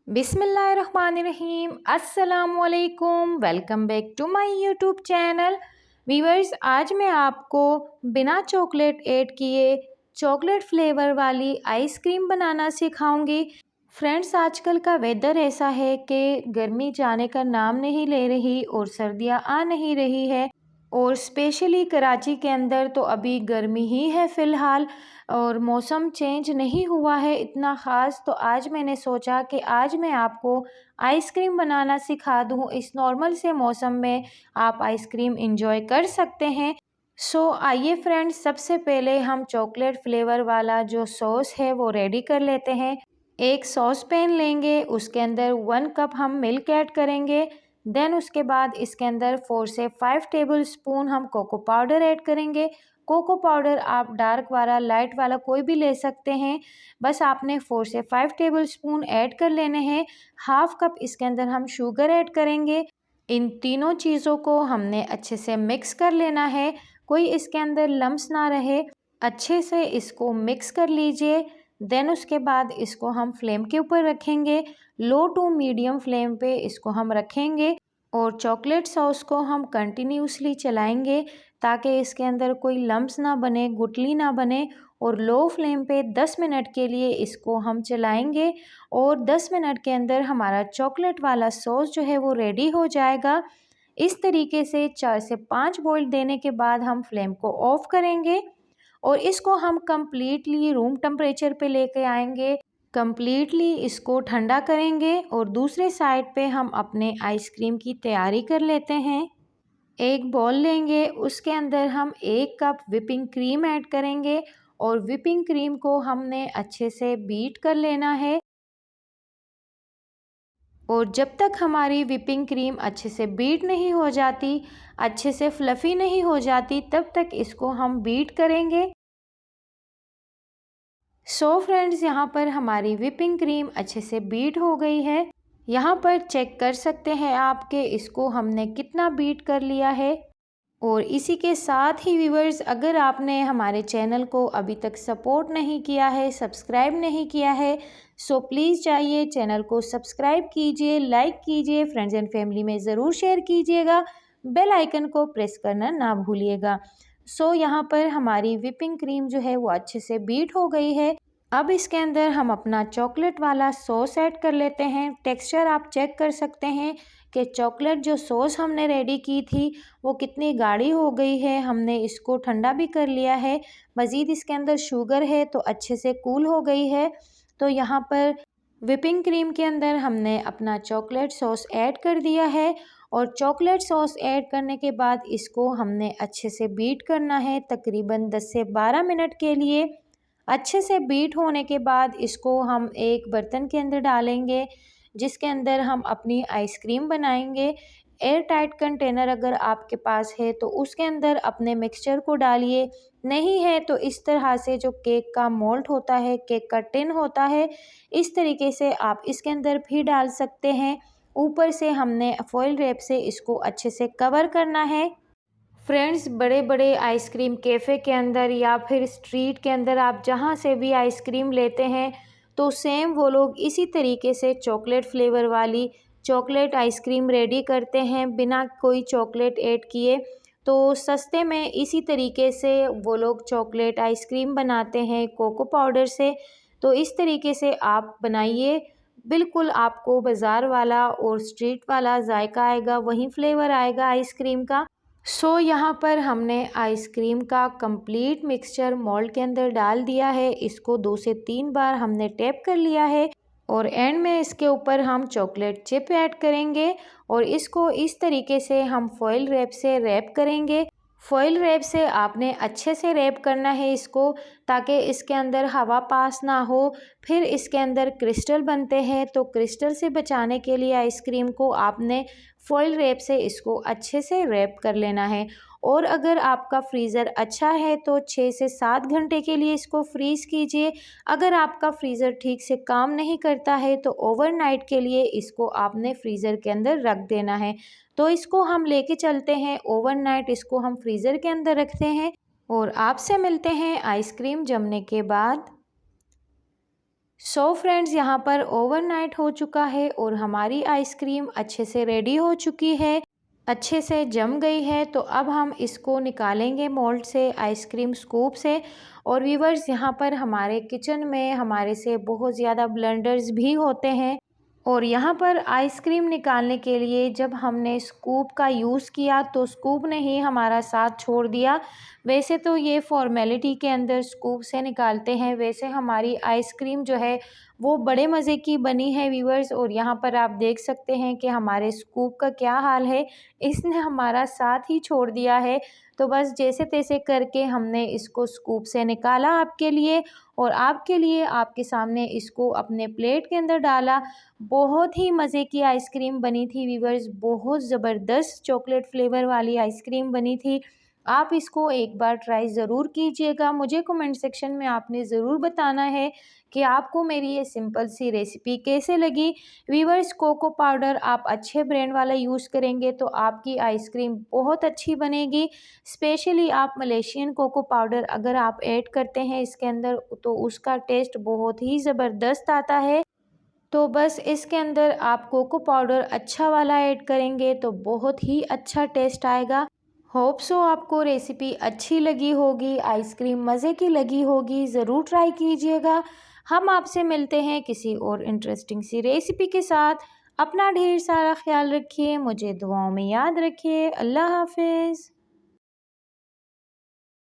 बिस्मिल्लाहिर्रहमानिर्रहीम अस्सलामुअलैकुम। Welcome back to my YouTube channel. Viewers, आज मैं आपको बिना चॉकलेट ऐड किए चॉकलेट फ्लेवर वाली आइसक्रीम बनाना सिखाऊंगी। फ्रेंड्स, आजकल का वेदर ऐसा है कि गर्मी जाने का नाम नहीं ले रही और सर्दियां आ नहीं रही है, और स्पेशली कराची के अंदर तो अभी गर्मी ही है फ़िलहाल, और मौसम चेंज नहीं हुआ है इतना ख़ास। तो आज मैंने सोचा कि आज मैं आपको आइसक्रीम बनाना सिखा दूँ। इस नॉर्मल से मौसम में आप आइसक्रीम इंजॉय कर सकते हैं। आइए फ्रेंड्स, सबसे पहले हम चॉकलेट फ्लेवर वाला जो सॉस है वो रेडी कर लेते हैं। एक सॉस पैन लेंगे, उसके अंदर 1 कप हम मिल्क ऐड करेंगे। देन उसके बाद इसके अंदर 4 से 5 टेबल स्पून हम कोको पाउडर ऐड करेंगे। कोको पाउडर आप डार्क वाला, लाइट वाला कोई भी ले सकते हैं। बस आपने 4 से 5 टेबल स्पून ऐड कर लेने हैं। हाफ कप इसके अंदर हम शुगर ऐड करेंगे। इन तीनों चीज़ों को हमने अच्छे से मिक्स कर लेना है, कोई इसके अंदर लम्स ना रहे। अच्छे से इसको मिक्स कर लीजिए। देन उसके बाद इसको हम फ्लेम के ऊपर रखेंगे, लो टू मीडियम फ्लेम पे इसको हम रखेंगे, और चॉकलेट सॉस को हम कंटिन्यूसली चलाएंगे ताकि इसके अंदर कोई लम्स ना बने, गुठली ना बने। और लो फ्लेम पे 10 मिनट के लिए इसको हम चलाएंगे, और 10 मिनट के अंदर हमारा चॉकलेट वाला सॉस जो है वो रेडी हो जाएगा। इस तरीके से 4 से 5 बॉईल देने के बाद हम फ्लेम को ऑफ करेंगे, और इसको हम कम्प्लीटली रूम टेम्परेचर पे लेके आएंगे। कम्प्लीटली इसको ठंडा करेंगे, और दूसरे साइड पे हम अपने आइसक्रीम की तैयारी कर लेते हैं। एक बॉल लेंगे, उसके अंदर हम 1 कप विपिंग क्रीम ऐड करेंगे, और विपिंग क्रीम को हमने अच्छे से बीट कर लेना है। और जब तक हमारी विपिंग क्रीम अच्छे से बीट नहीं हो जाती, अच्छे से फ्लफ़ी नहीं हो जाती, तब तक इसको हम बीट करेंगे। फ्रेंड्स, यहाँ पर हमारी विपिंग क्रीम अच्छे से बीट हो गई है। यहाँ पर चेक कर सकते हैं आप कि इसको हमने कितना बीट कर लिया है। और इसी के साथ ही व्यूवर्स, अगर आपने हमारे चैनल को अभी तक सपोर्ट नहीं किया है, सब्सक्राइब नहीं किया है, प्लीज़ जाइए चैनल को सब्सक्राइब कीजिए, लाइक कीजिए, फ्रेंड्स एंड फैमिली में ज़रूर शेयर कीजिएगा, बेल आइकन को प्रेस करना ना भूलिएगा। यहाँ पर हमारी विपिंग क्रीम जो है वो अच्छे से बीट हो गई है। अब इसके अंदर हम अपना चॉकलेट वाला सॉस ऐड कर लेते हैं। टेक्सचर आप चेक कर सकते हैं कि चॉकलेट जो सॉस हमने रेडी की थी वो कितनी गाढ़ी हो गई है। हमने इसको ठंडा भी कर लिया है। मज़ीद इसके अंदर शुगर है तो अच्छे से कूल हो गई है। तो यहाँ पर विपिंग क्रीम के अंदर हमने अपना चॉकलेट सॉस ऐड कर दिया है, और चॉकलेट सॉस ऐड करने के बाद इसको हमने अच्छे से बीट करना है तकरीबन 10 से 12 मिनट के लिए। अच्छे से बीट होने के बाद इसको हम एक बर्तन के अंदर डालेंगे, जिसके अंदर हम अपनी आइसक्रीम बनाएंगे। एयर टाइट कंटेनर अगर आपके पास है तो उसके अंदर अपने मिक्सचर को डालिए, नहीं है तो इस तरह से जो केक का मोल्ड होता है, केक का टिन होता है, इस तरीके से आप इसके अंदर भी डाल सकते हैं। ऊपर से हमने फॉइल रैप से इसको अच्छे से कवर करना है। फ्रेंड्स, बड़े बड़े आइसक्रीम कैफ़े के अंदर या फिर स्ट्रीट के अंदर आप जहाँ से भी आइसक्रीम लेते हैं तो सेम वो लोग इसी तरीके से चॉकलेट फ्लेवर वाली चॉकलेट आइसक्रीम रेडी करते हैं बिना कोई चॉकलेट ऐड किए। तो सस्ते में इसी तरीके से वो लोग चॉकलेट आइसक्रीम बनाते हैं कोको पाउडर से। तो इस तरीके से आप बनाइए, बिल्कुल आपको बाज़ार वाला और स्ट्रीट वाला जायका आएगा, वही फ्लेवर आएगा आइसक्रीम का। यहाँ पर हमने आइसक्रीम का कंप्लीट मिक्सचर मोल्ड के अंदर डाल दिया है। इसको 2 से 3 बार हमने टैप कर लिया है, और एंड में इसके ऊपर हम चॉकलेट चिप ऐड करेंगे, और इसको इस तरीके से हम फॉइल रैप से रैप करेंगे। फॉइल रैप से आपने अच्छे से रैप करना है इसको, ताकि इसके अंदर हवा पास ना हो। फिर इसके अंदर क्रिस्टल बनते हैं, तो क्रिस्टल से बचाने के लिए आइसक्रीम को आपने फॉइल रैप से इसको अच्छे से रैप कर लेना है। और अगर आपका फ्रीज़र अच्छा है तो 6 से 7 घंटे के लिए इसको फ्रीज़ कीजिए। अगर आपका फ्रीज़र ठीक से काम नहीं करता है तो ओवरनाइट के लिए इसको आपने फ्रीज़र के अंदर रख देना है। तो इसको हम लेके चलते हैं ओवरनाइट, इसको हम फ्रीज़र के अंदर रखते हैं, और आपसे मिलते हैं आइसक्रीम जमने के बाद। सो फ्रेंड्स, यहाँ पर ओवरनाइट हो चुका है और हमारी आइसक्रीम अच्छे से रेडी हो चुकी है, अच्छे से जम गई है। तो अब हम इसको निकालेंगे मोल्ड से, आइसक्रीम स्कूप से। और व्यूवर्स, यहाँ पर हमारे किचन में हमारे से बहुत ज़्यादा ब्लेंडर्स भी होते हैं और यहाँ पर आइसक्रीम निकालने के लिए जब हमने स्कूप का यूज़ किया तो स्कूप ने ही हमारा साथ छोड़ दिया। वैसे तो ये फॉर्मेलिटी के अंदर स्कूप से निकालते हैं, वैसे हमारी आइसक्रीम जो है वो बड़े मज़े की बनी है व्यूअर्स। और यहाँ पर आप देख सकते हैं कि हमारे स्कूप का क्या हाल है, इसने हमारा साथ ही छोड़ दिया है। तो बस जैसे तैसे करके हमने इसको स्कूप से निकाला आपके लिए, और आपके लिए आपके सामने इसको अपने प्लेट के अंदर डाला। बहुत ही मज़े की आइसक्रीम बनी थी व्यूअर्स, बहुत ज़बरदस्त चॉकलेट फ्लेवर वाली आइसक्रीम बनी थी। आप इसको एक बार ट्राई ज़रूर कीजिएगा। मुझे कमेंट सेक्शन में आपने ज़रूर बताना है कि आपको मेरी ये सिंपल सी रेसिपी कैसे लगी। व्यूअर्स, कोको पाउडर आप अच्छे ब्रांड वाला यूज़ करेंगे तो आपकी आइसक्रीम बहुत अच्छी बनेगी। स्पेशली आप मलेशियन कोको पाउडर अगर आप ऐड करते हैं इसके अंदर तो उसका टेस्ट बहुत ही ज़बरदस्त आता है। तो बस इसके अंदर आप कोको पाउडर अच्छा वाला ऐड करेंगे तो बहुत ही अच्छा टेस्ट आएगा। होप सो आपको रेसिपी अच्छी लगी होगी, आइसक्रीम मज़े की लगी होगी, ज़रूर ट्राई कीजिएगा। हम आपसे मिलते हैं किसी और इंटरेस्टिंग सी रेसिपी के साथ। अपना ढेर सारा ख्याल रखिए, मुझे दुआओं में याद रखिए। अल्लाह हाफिज़।